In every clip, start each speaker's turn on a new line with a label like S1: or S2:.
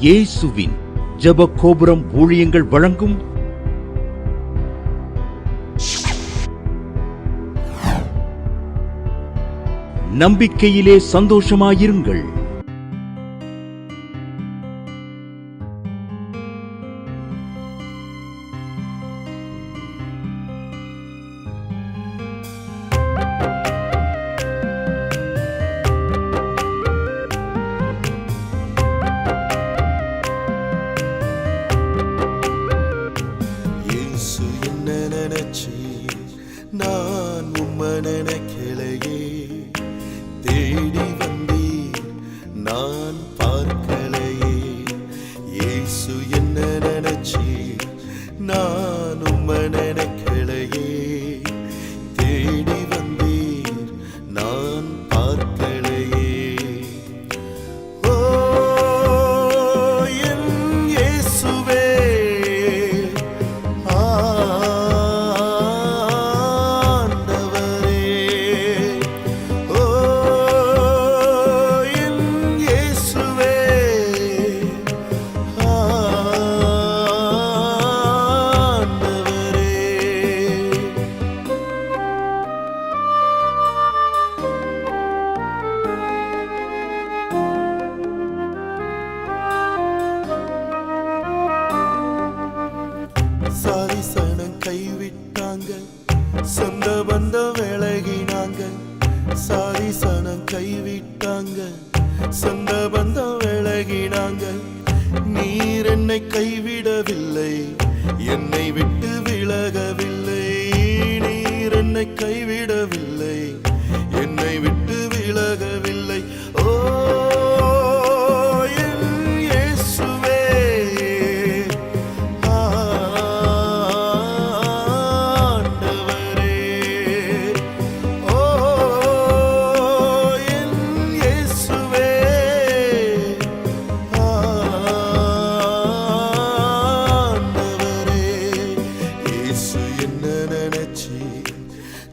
S1: இயேசுவின் ஜெப கோபுரம் ஊழியங்கள் வழங்கும் நம்பிக்கையிலே சந்தோஷமாயிருங்கள்.
S2: நான் உம்மை நினைக்கலையே, தேடி வந்தீர் நான் பார்க்கலையே. இயேசு என்ன நினைச்சீர், நான் உம்மை நினைக்கலையே, தேடி வந்தீர் நான் பார்க்கலையே. ஓ என் இயேசுவே, சாரிசனம் கைவிட்டாங்க, சொந்த பந்தம் விலகினாங்க. சாரிசனம் கைவிட்டாங்க, சொந்த பந்தம் விலகினாங்க. நீர் என்னை கைவிடவில்லை, என்னை விட்டு விலகவில்லை. நீர் என்னை கைவிடவில்லை, என்னை விட்டு விலகவில்லை. ஓ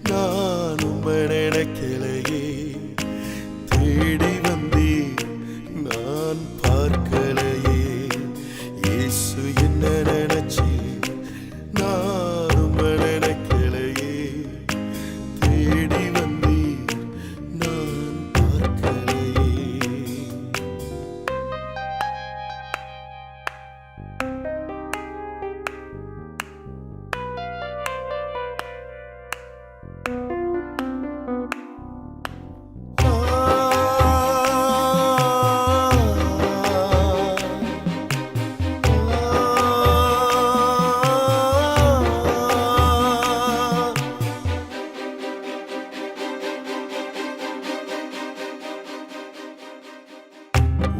S2: நான் உம்மை நினைக்கலையே, தேடி வந்தீர் நான் பார்க்கலையே. இயேசு என்ன நினைச்சீர், நான் உம்மை நினைக்கலையே, தேடி வந்தீர் நான் பார்க்கலையே.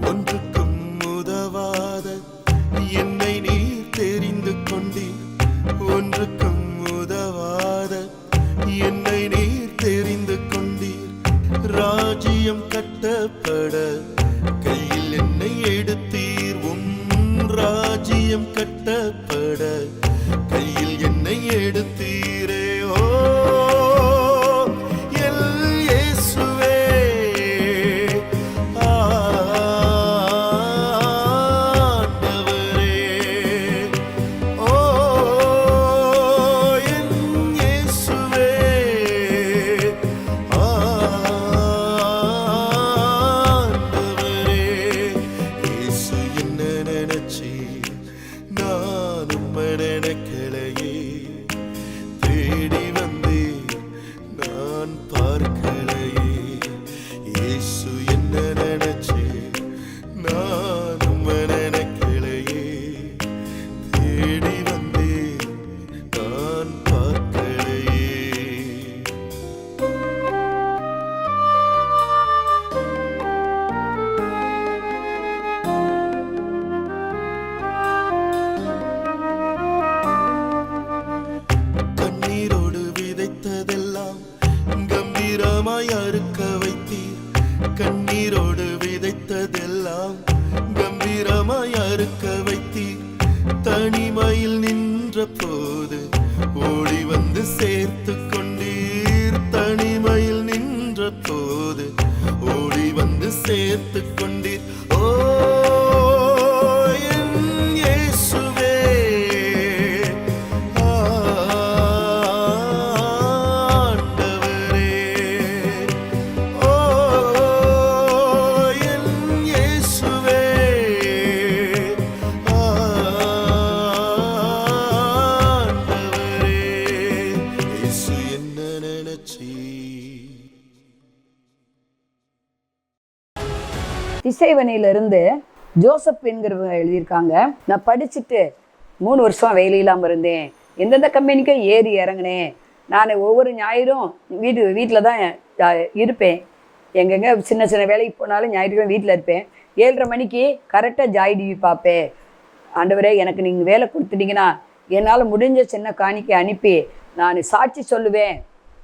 S2: ஒன்றுக்கும் உதவாத என்னை நீர் தெரிந்து கொண்டீர். ஒன்றுக்கும் உதவாத என்னை நீர் தெரிந்து கொண்டீர். ராஜ்யம் கட்டப்பட கையில் என்னை எடுத்தீர். ராஜ்யம் கட்டப்பட கையில் என்னை எடுத்தீரே. ஓ நான் உம்மை நினைக்கலையே, தேடி வந்தீர் நான் பார்க்கலையே. இயேசு என்ன நினைச்சீர், நான் உம்மை நினைக்கலையே, தேடி வந்தீர் நான் பார்க்கலையே. கம்பீரமாய் அறுக்க வைத்தீர். கண்ணீரோடு விதைத்ததெல்லாம் கம்பீரமாய் அறுக்க வைத்தீர். தனிமையில் நின்ற போது ஓடி வந்து சேர்த்து கொண்டீர். தனிமையில் நின்ற போது ஓடி வந்து சேர்த்து கொண்டீர். ஓ
S3: இசைவனையிலிருந்து ஜோசப் என்கிறவங்க எழுதியிருக்காங்க. நான் படிச்சுட்டு 3 வருஷம் வேலை இல்லாமல் இருந்தேன். எந்தெந்த கம்பெனிக்கும் ஏறி இறங்கினேன். நான் ஒவ்வொரு ஞாயிறும் வீட்டில் தான் இருப்பேன். எங்கெங்கே சின்ன சின்ன வேலைக்கு போனாலும் ஞாயிற்றுக்கிழமை வீட்டில் இருப்பேன். 7:30 மணிக்கு கரெக்டாக ஜாய் டிவி பார்ப்பேன். ஆண்டவரே, எனக்கு நீங்கள் வேலை கொடுத்துட்டீங்கன்னா என்னால் முடிஞ்ச சின்ன காணிக்கை அனுப்பி நான் சாட்சி சொல்லுவேன்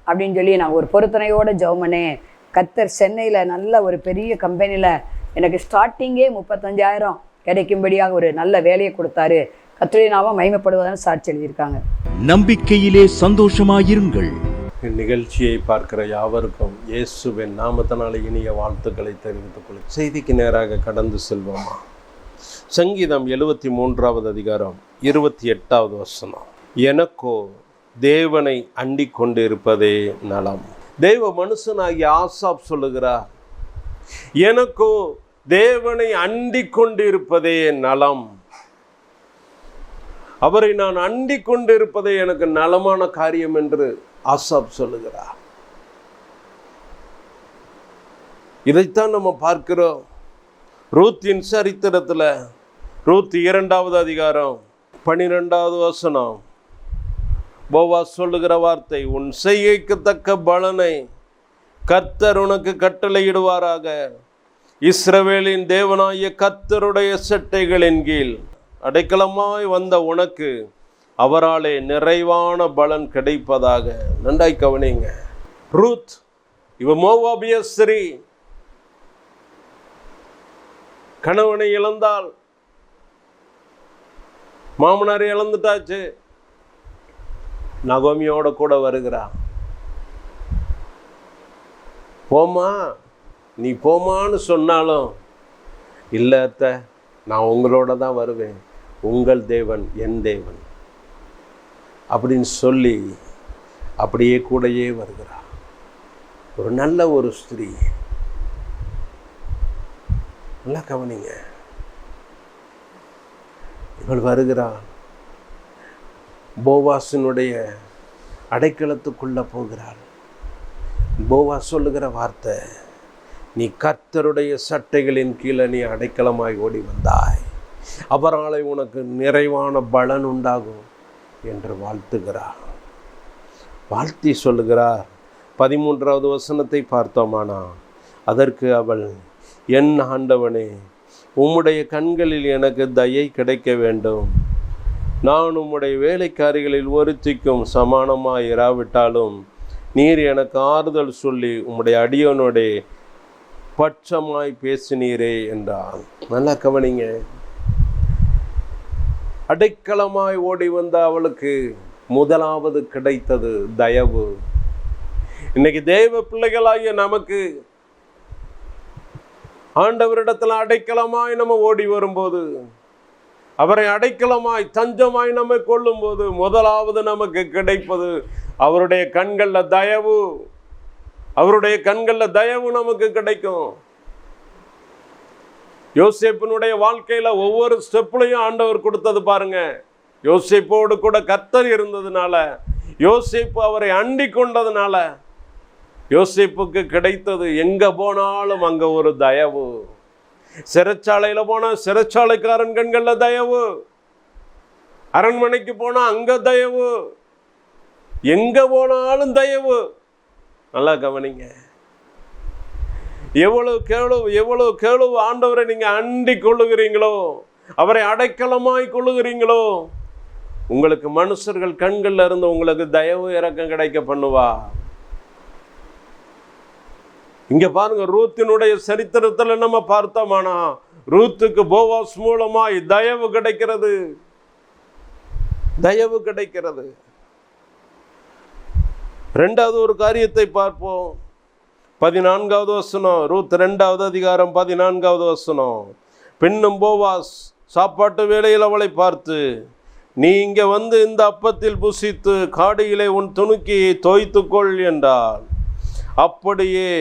S3: அப்படின்னு சொல்லி நான் ஒரு பொருத்தனையோடு ஜெபம் பண்ணேன். கர்த்தர் சென்னையில் நல்ல ஒரு பெரிய கம்பெனியில் எனக்கு ஸ்டார்டிங்கே 35,000 கிடைக்கும்படியாக ஒரு நல்ல வேலையை கொடுத்தாரு. கர்த்தருடைய நாமம் மகிமைப்படுவதான சாட்சி எழுதியிருக்காங்க.
S1: நம்பிக்கையிலே சந்தோஷமாயிருங்கள்.
S4: இந்நிகழ்ச்சியை பார்க்கிற யாவருக்கும் இயேசுவின் நாமத்தினால இனிய வாழ்த்துக்களை தெரிவித்துக் கொள்ள செய்திக்கு நேராக கடந்து செல்வோமா. சங்கீதம் 73வது அதிகாரம் 28வது வசனம். எனக்கோ தேவனை அண்டிக் கொண்டிருப்பதே நலம். தேவ மனுஷனாகிய ஆசாப் சொல்லுகிறார், எனக்கோ தேவனை அண்டிக் கொண்டிருப்பதே நலம். அவரை நான் அண்டிக் கொண்டிருப்பதே எனக்கு நலமான காரியம் என்று ஆசாப் சொல்லுகிறார். இதைத்தான் நம்ம பார்க்கிறோம் ரூத்தின் சரித்திரத்தில். ரூத் 2வது அதிகாரம் 12வது வசனம். போவாஸ் சொல்லுகிற வார்த்தை, உன் செய்கைக்கு தக்க பலனை கர்த்தர் உனக்கு கட்டளையிடுவாராக. இஸ்ரவேலின் தேவனாகிய கர்த்தருடைய செட்டைகளின் கீழ் அடைக்கலமாய் வந்த உனக்கு அவராலே நிறைவான பலன் கிடைப்பதாக. நன்றாய் கவனிங்க. ரூத் இவ மோவாபிய ஸ்திரீ, கணவனை இழந்தாள், மாமனாரை இழந்துட்டாச்சு. நகோமியோட கூட வருகிறா. போமா, நீ போமான்னு சொன்னாலும், இல்லை அத்தை, நான் உங்களோட தான் வருவேன், உங்கள் தேவன் என் தேவன் அப்படின்னு சொல்லி அப்படியே கூடையே வருகிறா. ஒரு நல்ல ஒரு ஸ்திரீ. நல்லா கவனிங்க. இவள் வருகிறாள், போவாசினுடைய அடைக்கலத்துக்குள்ள போகிறாள். போவாஸ் சொல்லுகிற வார்த்தை, நீ கர்த்தருடைய சட்டைகளின் கீழே நீ அடைக்கலமாய் ஓடி வந்தாய், அவராலே உனக்கு நிறைவான பலன் உண்டாகும் என்று வாழ்த்துகிறார். வாழ்த்தி சொல்லுகிறார். 13வது வசனத்தை பார்த்தோமானா, அதற்கு அவள், என் ஆண்டவனே, உம்முடைய கண்களில் எனக்கு தயை கிடைக்க வேண்டும். நான் உம்முடைய வேலைக்காரிகளில் ஒருத்திக்கும் சமானமாய் இராவிட்டாலும் நீர் எனக்கு ஆறுதல் சொல்லி உம்முடைய அடியோனுடைய பட்சமாய் பேசினீரே என்றான். நல்லா கவனிங்க. அடைக்கலமாய் ஓடி வந்த அவளுக்கு முதலாவது கிடைத்தது தயவு. இன்னைக்கு தேவ பிள்ளைகளாகிய நமக்கு ஆண்டவரிடத்தில் அடைக்கலமாய் நம்ம ஓடி வரும்போது, அவரை அடைக்கலமாய் தஞ்சமாய் நம்ம கொள்ளும் போது, முதலாவது நமக்கு கிடைப்பது அவருடைய கண்களில் தயவு. அவருடைய கண்களில் தயவு நமக்கு கிடைக்கும். யோசேப்பினுடைய வாழ்க்கையில ஒவ்வொரு ஸ்டெப்லையும் ஆண்டவர் கொடுத்தது பாருங்க. யோசேப்போடு கூட கர்த்தர் இருந்ததுனால, யோசேப்பு அவரை அண்டி கொண்டதுனால யோசேப்புக்கு கிடைத்தது, எங்க போனாலும் அங்க ஒரு தயவு. சிறைச்சாலையில போனா சிறைச்சாலைக்காரன் கண்கள்ல தயவு, அரண்மனைக்கு போனா அங்க தயவு, எங்க போனாலும் தயவு. நல்லா கவனிங்க. எவ்வளவு கேளு ஆண்டவரை நீங்க அண்டி கொள்ளுகிறீங்களோ, அவரை அடைக்கலமாய் கொள்ளுகிறீங்களோ, உங்களுக்கு மனுஷர்கள் கண்கள்ல இருந்து உங்களுக்கு தயவு இறக்கம் கிடைக்க பண்ணுவா. இங்க பாருங்க, ரூத்தினுடைய சரித்திரத்துல நம்ம பார்த்தோமானா, ரூத்துக்கு போவாஸ் மூலமாய் தயவு கிடைக்கிறது. தயவு கிடைக்கிறது. 2வது ஒரு காரியத்தை பார்ப்போம். 14வது வசனம். ரூத் 2வது அதிகாரம் 14வது வசனம். பின்னும் போவாஸ் சாப்பாட்டு வேளையில் அவளை பார்த்து, நீ இங்கே வந்து இந்த அப்பத்தில் புசித்து காடியிலே உன் துணுக்கியை தோய்த்துக்கொள் என்றாள். அப்படியே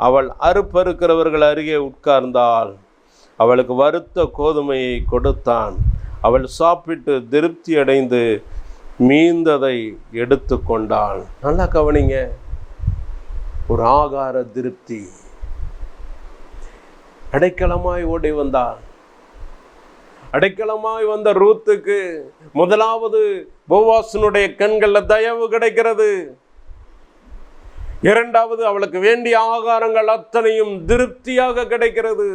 S4: அவள் அறுப்பறுக்கிறவர்கள் அருகே உட்கார்ந்தாள். அவளுக்கு வறுத்த கோதுமையை கொடுத்தான். அவள் சாப்பிட்டு திருப்தி அடைந்து மீந்ததை எடுத்து கொண்டாள். நல்லா கவனிங்க. ஒரு ஆகார திருப்தி. அடைக்கலமாய் ஓடி வந்தாள். அடைக்கலமாய் வந்த ரூத்துக்கு முதலாவது போவாசினுடைய கண்கள்ல தயவு கிடைக்கிறது. இரண்டாவது, அவளுக்கு வேண்டிய ஆகாரங்கள் அத்தனையும் திருப்தியாக கிடைக்கிறது.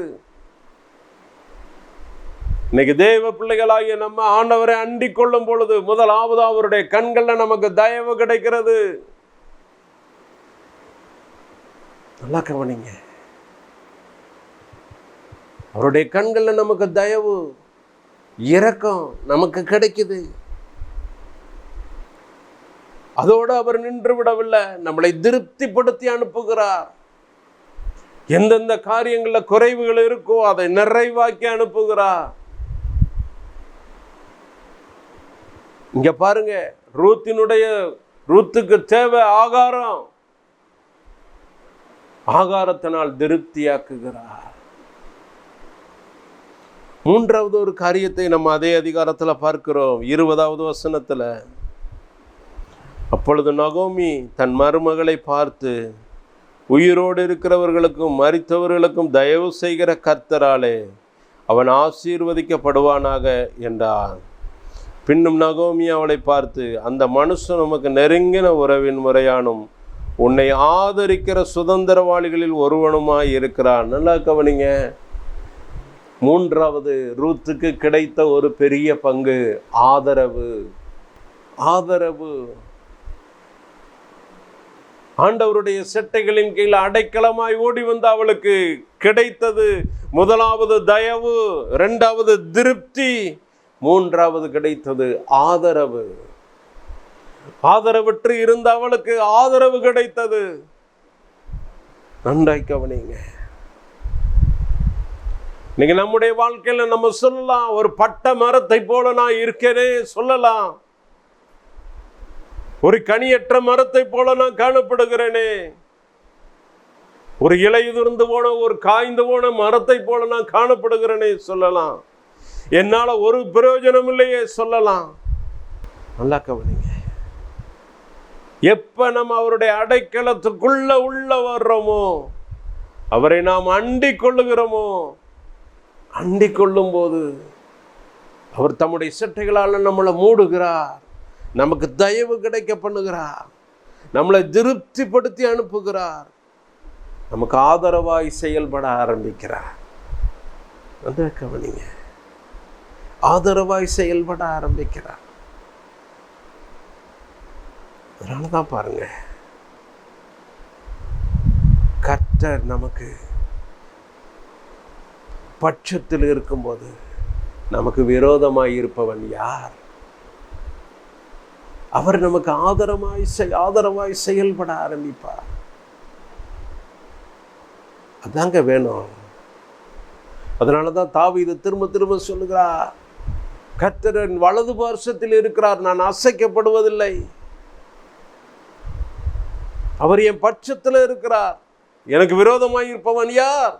S4: இன்னைக்கு தேவ பிள்ளைகளாகிய நம்ம ஆண்டவரை அண்டிக் கொள்ளும் பொழுது முதலாவது அவருடைய கண்கள்ல நமக்கு தயவு கிடைக்கிறது. நல்லா கவனிங்க. அவருடைய கண்கள்ல நமக்கு தயவு, இரக்கம் நமக்கு கிடைக்குது. அதோடு அவர் நின்று விடவில்லை, நம்மளை திருப்திப்படுத்தி அனுப்புகிறார். எந்தெந்த காரியங்கள்ல குறைவுகள் இருக்கோ அதை நிறைவாக்கி அனுப்புகிறார். இங்க பாருங்க, ரூத்துக்கு தேவை ஆகாரம். ஆகாரத்தினால் திருப்தியாக்குகிறார். மூன்றாவது ஒரு காரியத்தை நம்ம அதே அதிகாரத்தில் பார்க்கிறோம், 20வது வசனத்துல. அப்பொழுது நகோமி தன் மருமகளை பார்த்து, உயிரோடு இருக்கிறவர்களுக்கும் மரித்தவர்களுக்கும் தயவு செய்கிற கர்த்தராலே அவன் ஆசீர்வதிக்கப்படுவானாக என்றான். பின்னும் நகோமி அவளை பார்த்து, அந்த மனுஷன் நமக்கு நெருங்கின உறவின் முறையானும் உன்னை ஆதரிக்கிற சுதந்திரவாளிகளில் ஒருவனுமாய் இருக்கிறான். நல்லா கவனிங்க. மூன்றாவது, ரூத்துக்கு கிடைத்த ஒரு பெரிய பங்கு ஆதரவு. ஆதரவு. ஆண்டவருடைய செட்டைகளின் கீழ் அடைக்கலமாய் ஓடி வந்த அவளுக்கு கிடைத்தது முதலாவது தயவு, இரண்டாவது திருப்தி, மூன்றாவது கிடைத்தது ஆதரவு. ஆதரவற்று இருந்த அவளுக்கு ஆதரவு கிடைத்தது. நன்றாய் கவனிங்க. இன்னைக்கு நம்முடைய வாழ்க்கையில நம்ம சொல்லலாம், ஒரு பட்ட மரத்தை போல நான் இருக்கேனே சொல்லலாம். ஒரு கனியற்ற மரத்தை போல நான் காணப்படுகிறேனே. ஒரு இலையுதிர்ந்து போன, ஒரு காய்ந்து போன மரத்தை போல நான் காணப்படுகிறேனே சொல்லலாம். என்னால ஒரு பிரயோஜனம் இல்லையே சொல்லலாம். நல்லா கவனிங்க. எப்ப நம்ம அவருடைய அடைக்கலத்துக்குள்ள உள்ள வர்றோமோ, அவரை நாம் அண்டிக் கொள்ளுகிறோமோ, அண்டிக் கொள்ளும் போது அவர் தம்முடைய செட்டைகளால் நம்மளை மூடுகிறார், நமக்கு தயவு கிடைக்க பண்ணுகிறார், நம்மளை திருப்திப்படுத்தி அனுப்புகிறார், நமக்கு ஆதரவாய் செயல்பட ஆரம்பிக்கிறார். அந்த கவனிங்க, ஆதரவாய் செயல்பட ஆரம்பிக்கிறார். அதனாலதான் பாருங்க, கர்த்தர் நமக்கு பட்சத்தில் இருக்கும்போது நமக்கு விரோதமாய் இருப்பவன் யார்? அவர் நமக்கு ஆதரவாய் செயல்பட ஆரம்பிப்பார். அதாங்க வேணும். அதனாலதான் தாவீது திரும்ப திரும்ப சொல்லுகிறார், கர்த்தரின் வலது பார்சத்தில் இருக்கிறார், நான் அசைக்கப்படுவதில்லை. அவர் என் பட்சத்தில் இருக்கிறார், எனக்கு விரோதமாய் இருப்பவன் யார்?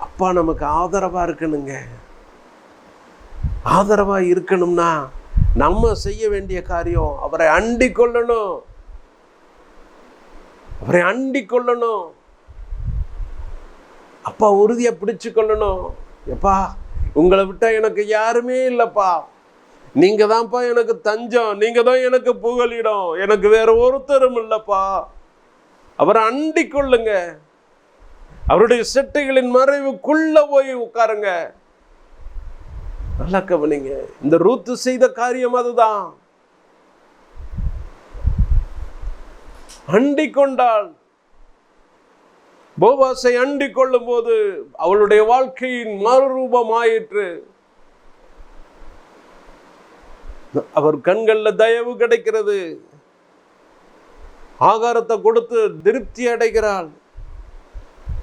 S4: அப்பா நமக்கு ஆதரவா இருக்கணுங்க. ஆதரவா இருக்கணும்னா நம்ம செய்ய வேண்டிய காரியம் அவரை அண்டிக் கொள்ளணும். அவரை அண்டிக் கொள்ளணும். அப்பா உறுதியை பிடிச்சு கொள்ளணும். எப்பா, உங்களை விட்டா எனக்கு யாருமே இல்லப்பா, நீங்க தான்ப்பா எனக்கு தஞ்சம், நீங்க தான் எனக்கு புகலிடம், எனக்கு வேற ஒருத்தரும் இல்லப்பா. அவரை அண்டிக் கொள்ளுங்க. அவருடைய செட்டைகளின் மறைவுக்குள்ள போய் உட்காருங்க. நல்லா கவனிங்க. இந்த ரூத்து செய்த காரியம் அதுதான். அண்டிக் கொண்டாள். போவாசை அண்டிக் கொள்ளும் போது அவளுடைய வாழ்க்கையின் மறுரூபம் ஆயிற்று. அவர் கண்கள்ல தயவு கிடைக்கிறது. ஆகாரத்தை கொடுத்து திருப்தி அடைகிறாள்.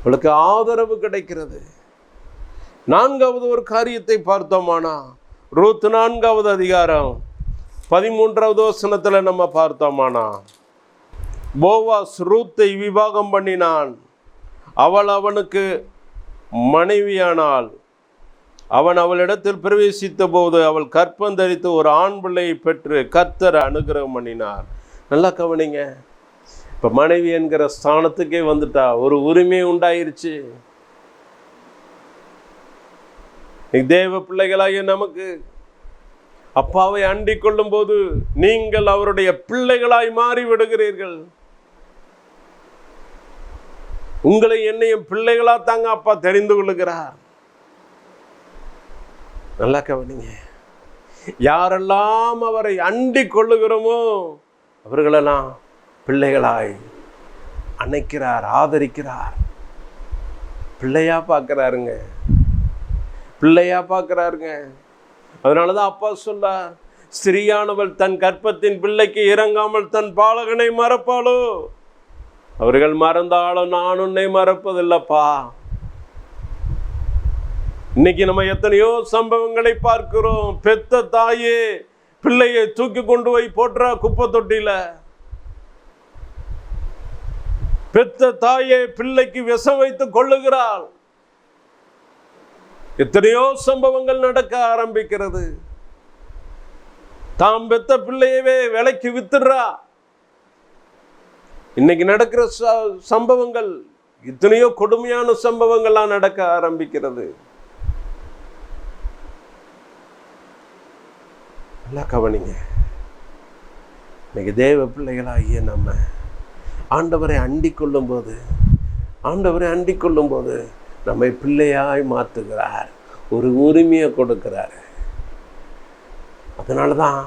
S4: அவளுக்கு ஆதரவு கிடைக்கிறது. நான்காவது ஒரு காரியத்தை பார்த்தோமானா, ரூத் 4வது அதிகாரம் 13வது வசனத்துல நம்ம பார்த்தோமானா, போவாஸ் ரூத்தை விவாகம் பண்ணினான். அவள் அவனுக்கு மனைவியானாள். அவன் அவளிடத்தில் பிரவேசித்த போது அவள் கற்பந்தரித்து ஒரு ஆண் பிள்ளையை பெற்று கர்த்தர் அனுகிரகம் பண்ணினார். நல்லா கவனிங்க. இப்போ மனைவி என்கிற ஸ்தானத்துக்கே வந்துட்டா, ஒரு உரிமை உண்டாயிருச்சு. தேவ பிள்ளைகளாகிய நமக்கு அப்பாவை அண்டிக் கொள்ளும் போது நீங்கள் அவருடைய பிள்ளைகளாய் மாறி விடுகிறீர்கள். உங்களை என்னையும் பிள்ளைகளா தாங்க அப்பா தெரிந்து கொள்ளுகிறார். நல்லா கவனிங்க. யாரெல்லாம் அவரை அண்டிக் கொள்ளுகிறோமோ அவர்களெல்லாம் பிள்ளைகளாய் அணைக்கிறார், ஆதரிக்கிறார். பிள்ளையா பார்க்கிறாருங்க, பிள்ளையா பார்க்கிறாருங்க. அதனாலதான் அப்பா சொல்றார், ஸ்திரீயானவள் தன் கற்பத்தின் பிள்ளைக்கு இறங்காமல் தன் பாலகனை மறப்பாளோ? அவர்கள் மறந்தாலும் நான் உன்னை மறப்பதில்லப்பா. இன்னைக்கு நம்ம எத்தனையோ சம்பவங்களை பார்க்கிறோம். பெத்த தாயே பிள்ளையை தூக்கி கொண்டு போய் போட்டுறா குப்பை தொட்டியில. பெத்த தாயே பிள்ளைக்கு விஷம் வைத்து கொள்ளுகிறாள். எத்தனையோ சம்பவங்கள் நடக்க ஆரம்பிக்கிறது. தாம் பெத்த பிள்ளையவே விலைக்கு வித்துடுறா. இன்னைக்கு நடக்கிற சம்பவங்கள், எத்தனையோ கொடுமையான சம்பவங்கள்லாம் நடக்க ஆரம்பிக்கிறது. நல்லா கவனிங்க. இன்னைக்கு தேவ பிள்ளைகளாகிய நம்ம ஆண்டவரை அண்டிக் கொள்ளும் போது, ஆண்டவரை அண்டிக் கொள்ளும் போது நம்மை பிள்ளையாய் மாற்றுகிறார், ஒரு உரிமையை கொடுக்கிறார். அதனாலதான்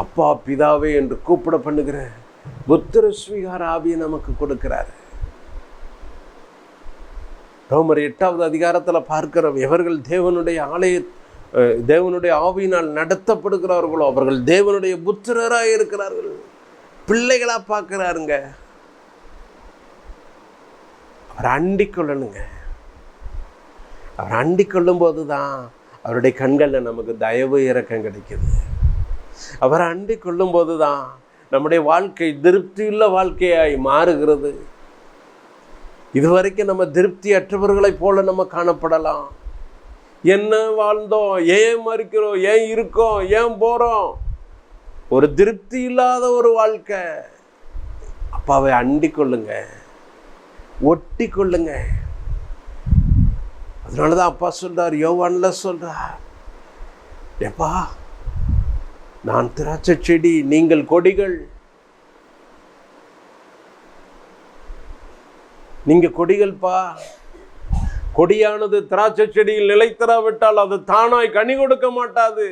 S4: அப்பா பிதாவே என்று கூப்பிட பண்ணுகிற புத்திர ஸ்வீகார ஆவியை நமக்கு கொடுக்கிறார். ரோமர் 8வது அதிகாரத்தில் பார்க்கிறோம், எவர்கள் தேவனுடைய ஆவியினால் நடத்தப்படுகிறார்களோ அவர்கள் தேவனுடைய புத்திரராய் இருக்கிறார்கள். பிள்ளைகளா பார்க்கிறாருங்க. அவரை அண்டிக் கொள்ளணுங்க. அவர் அண்டிக் கொள்ளும் போது தான் அவருடைய கண்களில் நமக்கு தயவு இரக்கம் கிடைக்குது. அவரை அண்டிக் கொள்ளும் போது தான் நம்முடைய வாழ்க்கை திருப்தியுள்ள வாழ்க்கையாய் மாறுகிறது. இதுவரைக்கும் நம்ம திருப்தி அற்றவர்களைப் போல நம்ம காணப்படலாம். என்ன வாழ்ந்தோம், ஏன் மறிக்கிறோம், ஏன் இருக்கோம், ஏன் போறோம், ஒரு திருப்தி இல்லாத ஒரு வாழ்க்கை. அப்பாவை அண்டிக் கொள்ளுங்க, ஒட்டி கொள்ளுங்க. அதனாலதான் அப்பா சொல்றார், யோவான்ல சொல்றார், எப்பா நான் திராட்சை செடி, நீங்கள் கொடிகள். நீங்க கொடிகள்ப்பா. கொடியானது திராட்சை செடியில் நிலைத்திராவிட்டால் அது தானாய் கனி கொடுக்க மாட்டாது.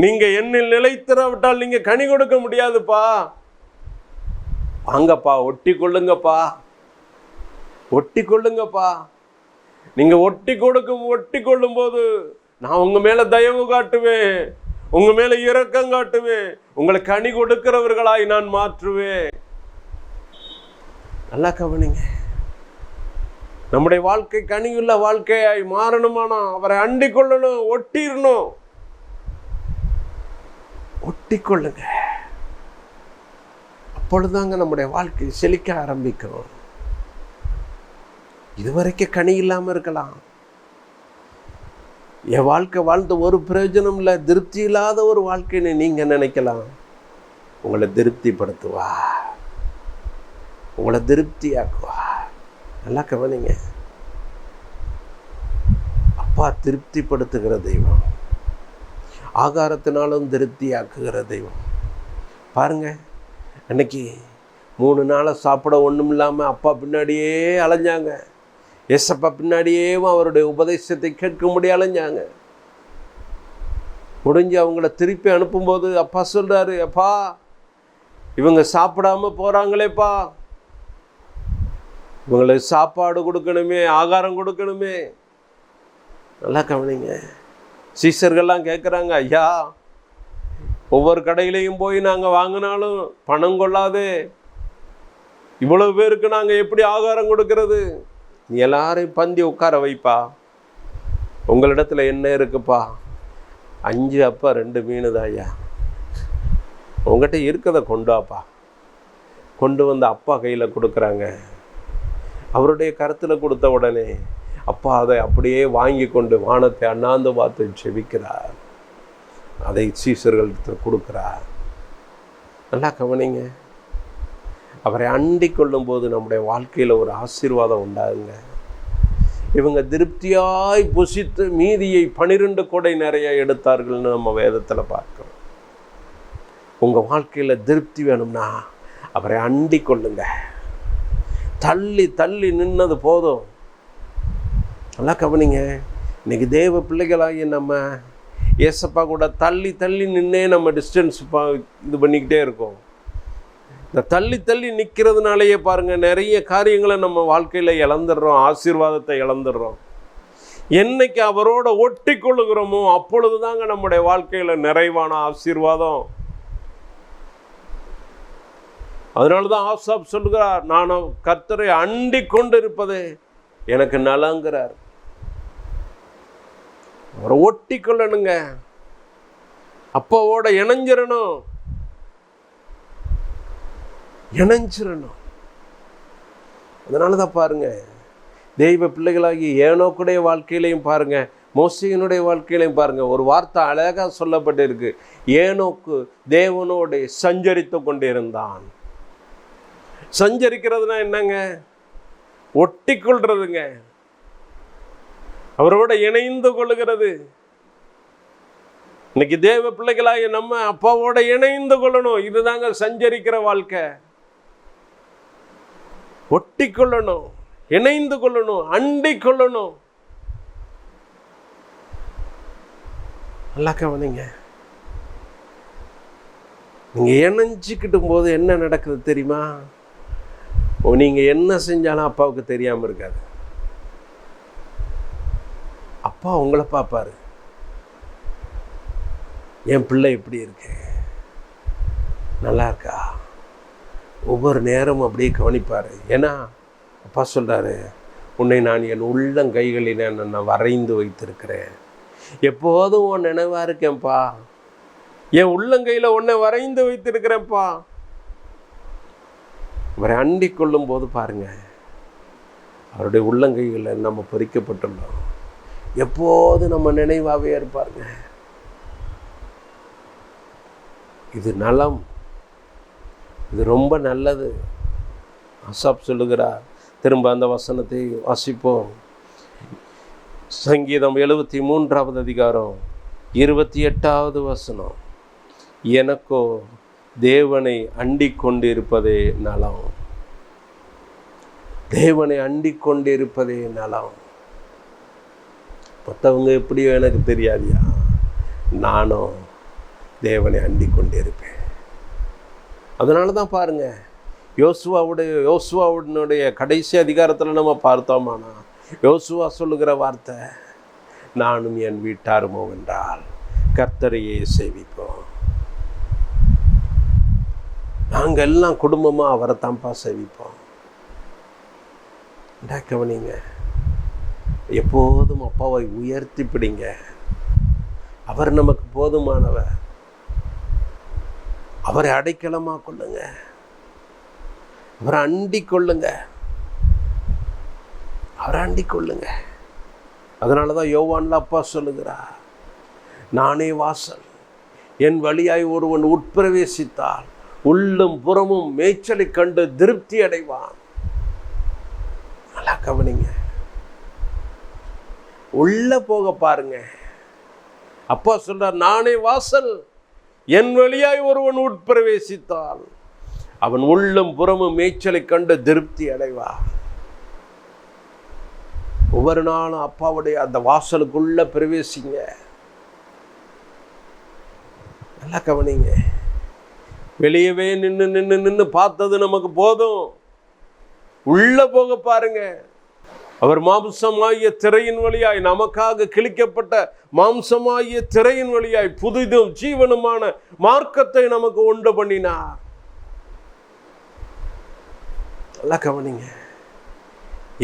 S4: நீங்க என்னில் நிலைத்திராவிட்டால் நீங்க கனி கொடுக்க முடியாதுப்பா. வாங்கப்பா, ஒட்டி கொள்ளுங்கப்பா, ஒட்டி கொள்ளுங்கப்பா. நீங்க ஒட்டி கொள்ளும் போது நான் உங்க மேல தயவு காட்டுவேன், உங்க மேல இரக்கம் காட்டுவேன், உங்களை கனி கொடுக்கிறவர்களாய் நான் மாற்றுவேன். நல்லா கவனிங்க. நம்முடைய வாழ்க்கை கனியுள்ள வாழ்க்கையாய் மாறணுமானா அவரை அண்டிக் கொள்ளணும், ஒட்டிடணும். ஒட்டி கொள்ளுங்க. அப்பொழுதுதாங்க நம்முடைய வாழ்க்கை செழிக்க ஆரம்பிக்கும். இதுவரைக்கும் கனி இல்லாம இருக்கலாம். என் வாழ்க்கை வாழ்ந்த ஒரு பிரயோஜனம் இல்லை, திருப்தி இல்லாத ஒரு வாழ்க்கைன்னு நீங்க நினைக்கலாம். உங்களை திருப்திப்படுத்துவா, உங்களை திருப்தியாக்குவா. நல்லா கவனிங்க. அப்பா திருப்திப்படுத்துகிற தெய்வம், ஆகாரத்தினாலும் திருப்தியாக்குகிற தெய்வம். பாருங்க, அன்னைக்கு 3 நாளை சாப்பிட ஒன்றும் இல்லாமல் அப்பா பின்னாடியே அலைஞ்சாங்க. ஏசப்பா பின்னாடியே அவருடைய உபதேசத்தை கேட்கும்படி அலைஞ்சாங்க. முடிஞ்சு அவங்கள திருப்பி அனுப்பும்போது அப்பா சொல்றாரு, அப்பா இவங்க சாப்பிடாம போறாங்களேப்பா, இவங்களுக்கு சாப்பாடு கொடுக்கணுமே, ஆகாரம் கொடுக்கணுமே. நல்லா கவனிங்க. சீசர்கள்லாம் கேட்குறாங்க, ஐயா ஒவ்வொரு கடையிலையும் போய் நாங்கள் வாங்கினாலும் பணம் கொள்ளாதே, இவ்வளவு பேருக்கு நாங்கள் எப்படி ஆகாரம் கொடுக்கறது? நீ எல்லாரையும் பந்தி உட்கார வைப்பா, உங்களிடத்துல என்ன இருக்குப்பா? 5 அப்பா 2 மீன் தான் ஐயா, உங்கள்கிட்ட இருக்கதை கொண்டு வாப்பா. கொண்டு வந்து அப்பா கையில் கொடுக்குறாங்க. அவருடைய கருத்தில் கொடுத்த உடனே அப்பா அதை அப்படியே வாங்கி கொண்டு வானத்தை அண்ணாந்து பார்த்து செபிக்கிறார். அதை சீசர்களுக்கு கொடுக்கிறார். நல்லா கவனிங்க. அவரை அண்டிக் கொள்ளும் போது நம்முடைய வாழ்க்கையில் ஒரு ஆசீர்வாதம் உண்டாகுங்க. இவங்க திருப்தியாய் புசித்து மீதியை 12 கொடை நிறைய எடுத்தார்கள்னு நம்ம வேதத்தில் பார்க்கிறோம். உங்கள் வாழ்க்கையில் திருப்தி வேணும்னா அவரை அண்டிக் கொள்ளுங்க. தள்ளி தள்ளி நின்னது போதும். நல்லா கவனிங்க. இன்னைக்கு தேவ பிள்ளைகளாகி நம்ம ஏசப்பா கூட தள்ளி தள்ளி நின்னே நம்ம டிஸ்டன்ஸ் இது பண்ணிக்கிட்டே இருக்கோம். இந்த தள்ளி தள்ளி நிற்கிறதுனாலேயே பாருங்கள், நிறைய காரியங்களை நம்ம வாழ்க்கையில் இழந்துடுறோம், ஆசீர்வாதத்தை இழந்துடுறோம். என்னைக்கு அவரோட ஒட்டி கொள்ளுகிறோமோ அப்பொழுது தாங்க நம்முடைய வாழ்க்கையில் நிறைவான ஆசீர்வாதம். அதனால தான் ஆசாப் சொல்கிறார், நான் கர்த்தரை அண்டி கொண்டு இருப்பது எனக்கு நலங்கிறார். அவரை ஒட்டி கொள்ளணுங்க, அப்பாவோட இணைஞ்சிடணும். அதனால தான் பாருங்க, தெய்வ பிள்ளைகளாகி ஏனோக்குடைய வாழ்க்கையிலையும் பாருங்க, மோசேயினுடைய வாழ்க்கையிலையும் பாருங்க, ஒரு வார்த்தை அழகாக சொல்லப்பட்டிருக்கு. ஏனோக்கு தேவனோடு சஞ்சரித்து கொண்டிருந்தான். சஞ்சரிக்கிறதுனா என்னங்க? ஒட்டி கொள்றதுங்க, அவரோட இணைந்து கொள்ளுகிறது. இன்னைக்கு தேவ பிள்ளைகளாக நம்ம அப்பாவோட இணைந்து கொள்ளணும். இதுதாங்க சஞ்சரிக்கிற வாழ்க்கை. ஒட்டி கொள்ளணும், இணைந்து கொள்ளணும், அண்டி கொள்ளணும். நல்லா கவனிங்க. நீங்க இணைஞ்சிக்கிட்டும் போது என்ன நடக்குது தெரியுமா? நீங்க என்ன செஞ்சாலும் அப்பாவுக்கு தெரியாம இருக்காது. அப்பா உங்களை பார்ப்பாரு, என் பிள்ளை எப்படி இருக்கு, நல்லா இருக்கா, ஒவ்வொரு நேரமும் அப்படியே கவனிப்பார். ஏன்னா அப்பா சொல்கிறாரு, உன்னை நான் என் உள்ளங்கைகளில் நான் வரைந்து வைத்திருக்கிறேன், எப்போதும் உன் நினைவாக இருக்கேன்ப்பா, என் உள்ளங்கையில் உன்னை வரைந்து வைத்திருக்கிறேன்ப்பா. அவரை அண்டி கொள்ளும் போது பாருங்க, அவருடைய உள்ளங்கைகளில் நம்ம பொறிக்கப்பட்டுள்ளோம், எப்போது நம்ம நினைவாகவே இருப்பாருங்க. இது நலம், இது ரொம்ப நல்லது. ஆசாப் சொல்லுகிறார். திரும்ப அந்த வசனத்தை வாசிப்போம். சங்கீதம் 73வது அதிகாரம் 28வது வசனம். எனக்கோ தேவனை அண்டிக் கொண்டிருப்பதே நலம். தேவனை அண்டிக் கொண்டிருப்பதே நலம். மற்றவங்க எப்படியோ எனக்கு தெரியாதியா, நானும் தேவனை அண்டிக் கொண்டிருப்பேன். அதனால தான் பாருங்க, யோசுவாவுடைய கடைசி அதிகாரத்தில் நம்ம பார்த்தோமானா, யோசுவா சொல்லுகிற வார்த்தை, நானும் என் வீட்டாருமோ என்றால் கர்த்தரையே சேவிப்போம். நாங்கள் எல்லாம் குடும்பமாக அவரை தான்ப்பா சேவிப்போம். கவனிங்க, எப்போதும் அப்பாவை உயர்த்தி பிடிங்க. அவர் நமக்கு போதுமானவர். அவரை அடைக்கலமாக கொள்ளுங்க, அவரை அண்டிக் கொள்ளுங்க, அவரை அண்டிக் கொள்ளுங்க. அதனால தான் யோவான்ல அப்பா சொல்லுகிறார், நானே வாசல், என் வழியாய் ஒருவன் உட்பிரவேசித்தால் உள்ளும் புறமும் மேய்ச்சலை கண்டு திருப்தி அடைவான். நல்லா கவனிங்க, உள்ள போக பாருங்க. அப்பா சொல்றார், நானே வாசல், என் வழியாய் ஒருவன் உட்பிரவேசித்தால் அவன் உள்ளும் புறமும் மேய்ச்சலை கண்டு திருப்தி அடைவான். ஒவ்வொரு நாளும் அப்பாவுடைய அந்த வாசலுக்குள்ள பிரவேசிங்க. நல்லா கவனிங்க. வெளியவே நின்று பார்த்தது நமக்கு போதும், உள்ள போக பாருங்க. அவர் மாம்சமாகிய திரையின் வழியாய், நமக்காக கிழிக்கப்பட்ட மாம்சமாகிய திரையின் வழியாய் புதிதும் ஜீவனுமான மார்க்கத்தை நமக்கு உண்டு பண்ணினார். நல்லா கவனிங்க.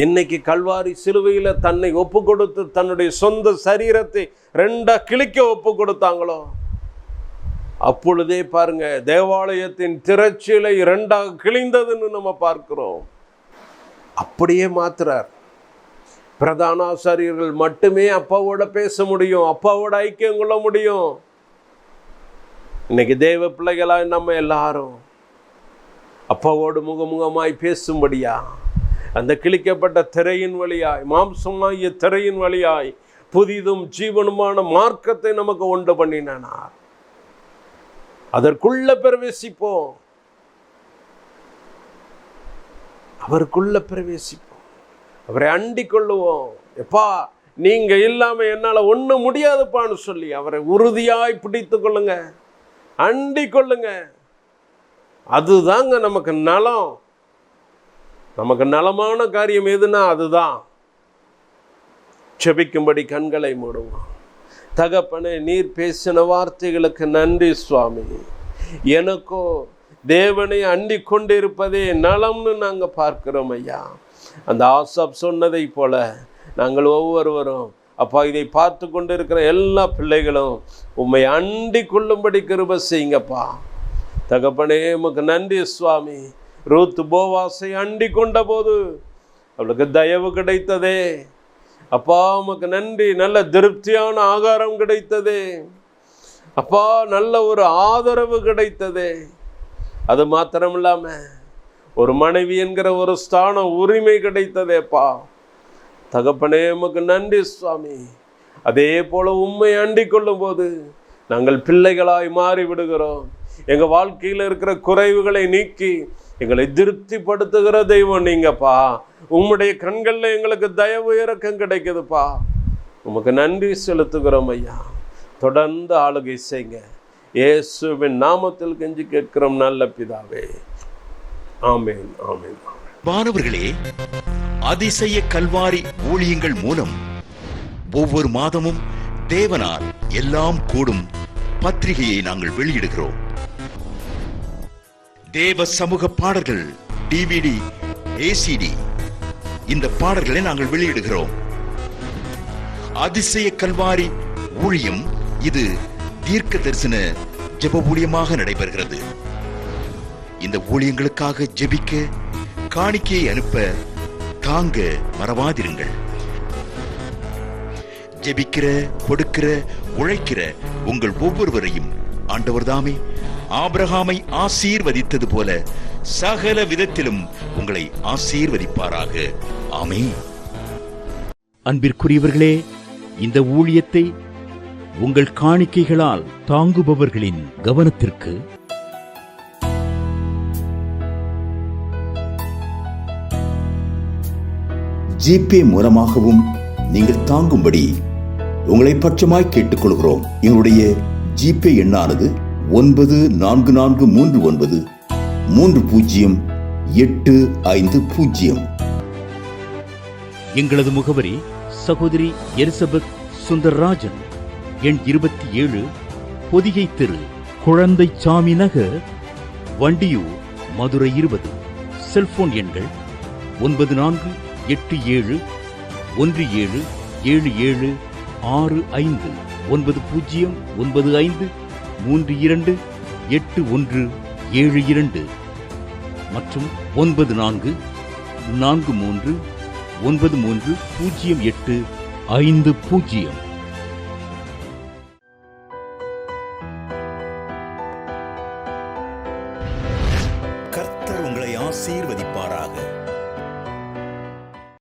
S4: இன்னைக்கு கல்வாரி சிலுவையில் தன்னை ஒப்பு கொடுத்து தன்னுடைய சொந்த சரீரத்தை 2 கிழிக்க ஒப்பு கொடுத்தாங்களோ, அப்பொழுதே பாருங்க, தேவாலயத்தின் திரைச்சீலை 2 கிழிந்ததுன்னு நம்ம பார்க்கிறோம். அப்படியே மாத்துறார். பிரதான ஆசாரியர்கள் மட்டுமே அப்பாவோட பேச முடியும், அப்பாவோட ஐக்கியம் கொள்ள முடியும். இன்னைக்கு தேவ பிள்ளைகளாய் நம்ம எல்லாரும் அப்பாவோடு முகமுகமாய் பேசும்படியா அந்த கிழிக்கப்பட்ட திரையின் வழியாய், மாம்சமாகிய திரையின் வழியாய் புதிதும் ஜீவனுமான மார்க்கத்தை நமக்கு உண்டு பண்ணினார். அதற்குள்ள பிரவேசிப்போம், அவருக்குள்ள பிரவேசிப்போம், அவரை அண்டிக் கொள்ளுவோம். எப்பா, நீங்க இல்லாம என்னால ஒண்ணும் முடியாதுப்பான்னு சொல்லி அவரை உறுதியாய் பிடித்து கொள்ளுங்க, அண்டிக் கொள்ளுங்க. அதுதாங்க நமக்கு நலம். நமக்கு நலமான காரியம் எதுனா அதுதான். செபிக்கும்படி கண்களை மூடுவோம். தகப்பனே, நீர் பேசின வார்த்தைகளுக்கு நன்றி சுவாமி. எனக்கோ தேவனை அண்டிக் கொண்டிருப்பதே நலம்னு நாங்கள் பார்க்கிறோம் ஐயா. அந்த ஆசாப் சொன்னதை போல நாங்கள் ஒவ்வொருவரும் அப்பா இதை பார்த்து கொண்டு இருக்கிற எல்லா பிள்ளைகளும் உம்மை அண்டிக் கொள்ளும்படி கிருபை செய்யுங்கப்பா. தகப்பனே, உமக்கு நன்றி சுவாமி. ரூத் போவாசை அண்டிக் கொண்ட போது அவளுக்கு தயவு கிடைத்ததே அப்பா, உமக்கு நன்றி. நல்ல திருப்தியான ஆகாரம் கிடைத்ததே அப்பா, நல்ல ஒரு ஆதரவு கிடைத்ததே. அது மாத்திரம் இல்லாம ஒரு மனைவி என்கிற ஒரு ஸ்தான உரிமை கிடைத்ததேப்பா. தகப்பனே, உமக்கு நன்றி சுவாமி. அதே போல உம்மை அண்டிக் கொள்ளும் போது நாங்கள் பிள்ளைகளாய் மாறி விடுகிறோம். எங்கள் வாழ்க்கையில் இருக்கிற குறைவுகளை நீக்கி எங்களை திருப்திப்படுத்துகிற தெய்வம் நீங்கப்பா. உம்முடைய கண்களில் எங்களுக்கு தயவு இறக்கம் கிடைக்குதுப்பா. உமக்கு நன்றி செலுத்துகிறோம் ஐயா. தொடர்ந்து ஆளுகை செய்யுங்க. இயேசுவின் நாமத்தில் கெஞ்சி கேட்கிறோம் நல்ல பிதாவே. ஆமேன், ஆமேன்.
S5: மாணவர்களே, அதிசய கல்வாரி ஊழியங்கள் மூலம் ஒவ்வொரு மாதமும் தேவனால் எல்லாம் கூடும் பத்திரிகையை நாங்கள் வெளியிடுகிறோம். தேவ சமூக பாடல்கள் DVD, ACD இந்த பாடல்களை நாங்கள் வெளியிடுகிறோம். அதிசய கல்வாரி ஊழியம் இது தீர்க்க தரிசன ஜெப ஊழியமாக நடைபெறுகிறது. இந்த ஊழியங்களுக்காக ஜெபிக்க, காணிக்கையை அனுப்ப தாங்க மறவாதிருங்கள். ஜெபிக்கிற, கொடுக்கிற, உழைக்கிற உங்கள் ஒவ்வொருவரையும் ஆண்டவர் தாமே ஆபிரகாமை ஆசீர்வதித்தது போல சகல விதத்திலும் உங்களை ஆசீர்வதிப்பாராக. ஆமென்.
S1: அன்பிற்குரியவர்களே, இந்த ஊழியத்தை உங்கள் காணிக்கைகளால் தாங்குபவர்களின் கவனத்திற்கு
S6: ஜிபே மூலமாகவும் நீங்கள் தாங்கும்படி உங்களை பட்சமாய் கேட்டுக்கொள்கிறோம். எங்களுடைய ஜிபே எண்ணானது 9439308550.
S1: எங்களது முகவரி சகோதரி எலிசபெத் சுந்தர்ராஜன், எண் 27, பொதிகை தெரு, குழந்தை சாமி நகர், வண்டியூர், மதுரை 20. செல்போன் எண்கள் 9484177765 9095328172 மற்றும் 9439308550.
S5: கர்த்தர் உங்களை ஆசீர்வதிப்பாராக.